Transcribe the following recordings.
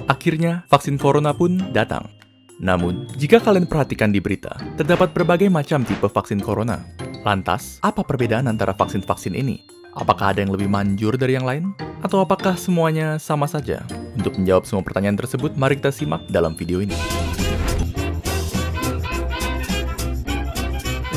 Akhirnya, vaksin corona pun datang. Namun, jika kalian perhatikan di berita, terdapat berbagai macam tipe vaksin corona. Lantas, apa perbedaan antara vaksin-vaksin ini? Apakah ada yang lebih manjur dari yang lain? Atau apakah semuanya sama saja? Untuk menjawab semua pertanyaan tersebut, mari kita simak dalam video ini.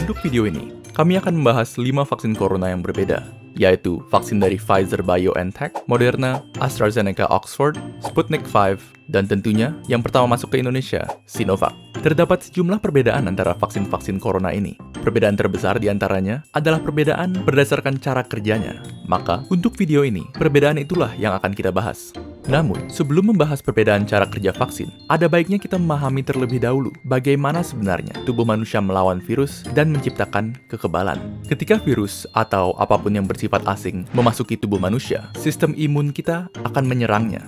Untuk video ini, kami akan membahas 5 vaksin corona yang berbeda, yaitu vaksin dari Pfizer-BioNTech, Moderna, AstraZeneca Oxford, Sputnik V, dan tentunya yang pertama masuk ke Indonesia, Sinovac. Terdapat sejumlah perbedaan antara vaksin-vaksin corona ini. Perbedaan terbesar di antaranya adalah perbedaan berdasarkan cara kerjanya. Maka, untuk video ini, perbedaan itulah yang akan kita bahas. Namun, sebelum membahas perbedaan cara kerja vaksin, ada baiknya kita memahami terlebih dahulu bagaimana sebenarnya tubuh manusia melawan virus dan menciptakan kekebalan. Ketika virus atau apapun yang bersifat asing memasuki tubuh manusia, sistem imun kita akan menyerangnya.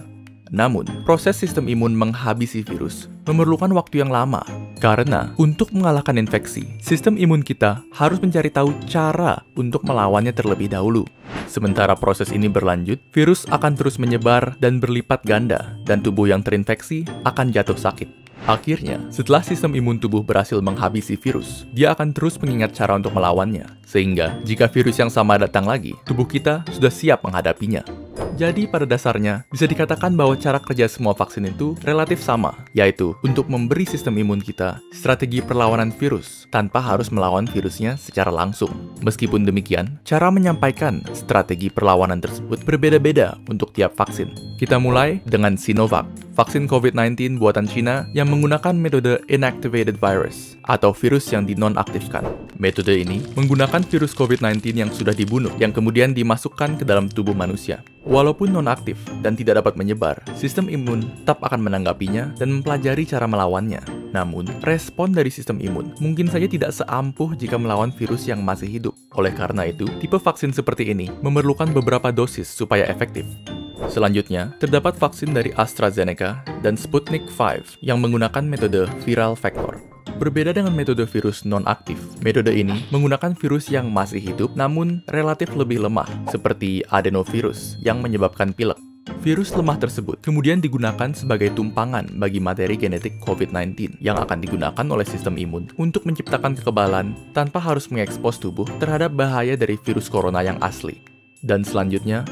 Namun, proses sistem imun menghabisi virus memerlukan waktu yang lama. Karena, untuk mengalahkan infeksi, sistem imun kita harus mencari tahu cara untuk melawannya terlebih dahulu. Sementara proses ini berlanjut, virus akan terus menyebar dan berlipat ganda, dan tubuh yang terinfeksi akan jatuh sakit. Akhirnya, setelah sistem imun tubuh berhasil menghabisi virus, dia akan terus mengingat cara untuk melawannya. Sehingga, jika virus yang sama datang lagi, tubuh kita sudah siap menghadapinya. Jadi pada dasarnya, bisa dikatakan bahwa cara kerja semua vaksin itu relatif sama, yaitu untuk memberi sistem imun kita strategi perlawanan virus tanpa harus melawan virusnya secara langsung. Meskipun demikian, cara menyampaikan strategi perlawanan tersebut berbeda-beda untuk tiap vaksin. Kita mulai dengan Sinovac, vaksin COVID-19 buatan Cina yang menggunakan metode inactivated virus atau virus yang dinonaktifkan. Metode ini menggunakan virus COVID-19 yang sudah dibunuh, yang kemudian dimasukkan ke dalam tubuh manusia. Walaupun nonaktif dan tidak dapat menyebar, sistem imun tetap akan menanggapinya dan mempelajari cara melawannya. Namun, respon dari sistem imun mungkin saja tidak seampuh jika melawan virus yang masih hidup. Oleh karena itu, tipe vaksin seperti ini memerlukan beberapa dosis supaya efektif. Selanjutnya, terdapat vaksin dari AstraZeneca dan Sputnik V yang menggunakan metode viral vector. Berbeda dengan metode virus non-aktif, metode ini menggunakan virus yang masih hidup namun relatif lebih lemah, seperti adenovirus yang menyebabkan pilek. Virus lemah tersebut kemudian digunakan sebagai tumpangan bagi materi genetik COVID-19 yang akan digunakan oleh sistem imun untuk menciptakan kekebalan tanpa harus mengekspos tubuh terhadap bahaya dari virus corona yang asli. Dan selanjutnya,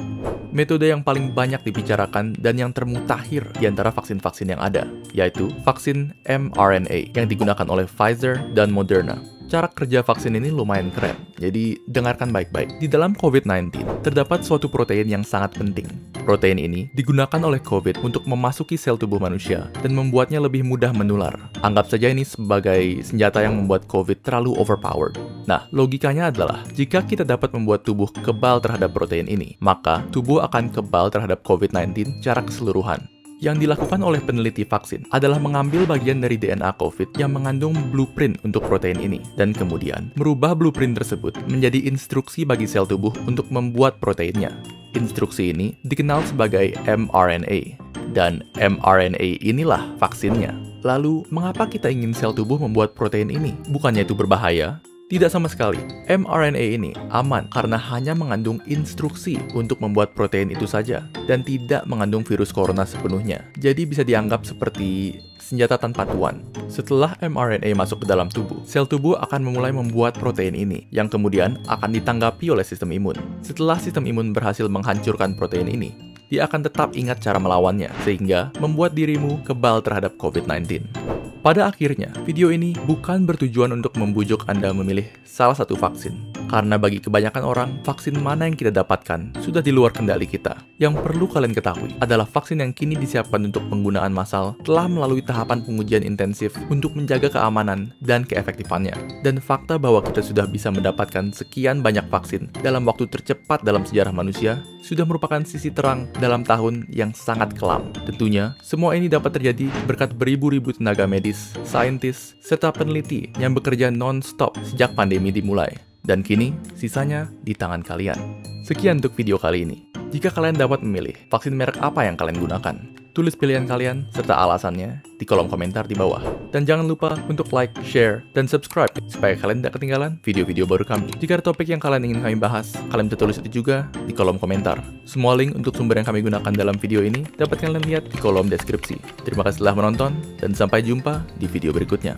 metode yang paling banyak dibicarakan dan yang termutakhir di antara vaksin-vaksin yang ada, yaitu vaksin mRNA yang digunakan oleh Pfizer dan Moderna. Cara kerja vaksin ini lumayan keren, jadi dengarkan baik-baik. Di dalam COVID-19, terdapat suatu protein yang sangat penting. Protein ini digunakan oleh COVID untuk memasuki sel tubuh manusia dan membuatnya lebih mudah menular. Anggap saja ini sebagai senjata yang membuat COVID terlalu overpowered. Nah, logikanya adalah, jika kita dapat membuat tubuh kebal terhadap protein ini, maka tubuh akan kebal terhadap COVID-19 secara keseluruhan. Yang dilakukan oleh peneliti vaksin adalah mengambil bagian dari DNA COVID yang mengandung blueprint untuk protein ini, dan kemudian merubah blueprint tersebut menjadi instruksi bagi sel tubuh untuk membuat proteinnya. Instruksi ini dikenal sebagai mRNA, dan mRNA inilah vaksinnya. Lalu, mengapa kita ingin sel tubuh membuat protein ini? Bukannya itu berbahaya? Tidak sama sekali. mRNA ini aman karena hanya mengandung instruksi untuk membuat protein itu saja dan tidak mengandung virus corona sepenuhnya. Jadi bisa dianggap seperti senjata tanpa tuan. Setelah mRNA masuk ke dalam tubuh, sel tubuh akan memulai membuat protein ini yang kemudian akan ditanggapi oleh sistem imun. Setelah sistem imun berhasil menghancurkan protein ini, dia akan tetap ingat cara melawannya sehingga membuat dirimu kebal terhadap COVID-19. Pada akhirnya, video ini bukan bertujuan untuk membujuk Anda memilih salah satu vaksin. Karena bagi kebanyakan orang, vaksin mana yang kita dapatkan sudah di luar kendali kita. Yang perlu kalian ketahui adalah vaksin yang kini disiapkan untuk penggunaan massal telah melalui tahapan pengujian intensif untuk menjaga keamanan dan keefektifannya. Dan fakta bahwa kita sudah bisa mendapatkan sekian banyak vaksin dalam waktu tercepat dalam sejarah manusia sudah merupakan sisi terang dalam tahun yang sangat kelam. Tentunya, semua ini dapat terjadi berkat beribu-ribu tenaga medis, saintis, serta peneliti yang bekerja non-stop sejak pandemi dimulai. Dan kini, sisanya di tangan kalian. Sekian untuk video kali ini. Jika kalian dapat memilih, vaksin merek apa yang kalian gunakan? Tulis pilihan kalian serta alasannya di kolom komentar di bawah. Dan jangan lupa untuk like, share, dan subscribe supaya kalian tidak ketinggalan video-video baru kami. Jika ada topik yang kalian ingin kami bahas, kalian bisa tulis itu juga di kolom komentar. Semua link untuk sumber yang kami gunakan dalam video ini dapat kalian lihat di kolom deskripsi. Terima kasih telah menonton, dan sampai jumpa di video berikutnya.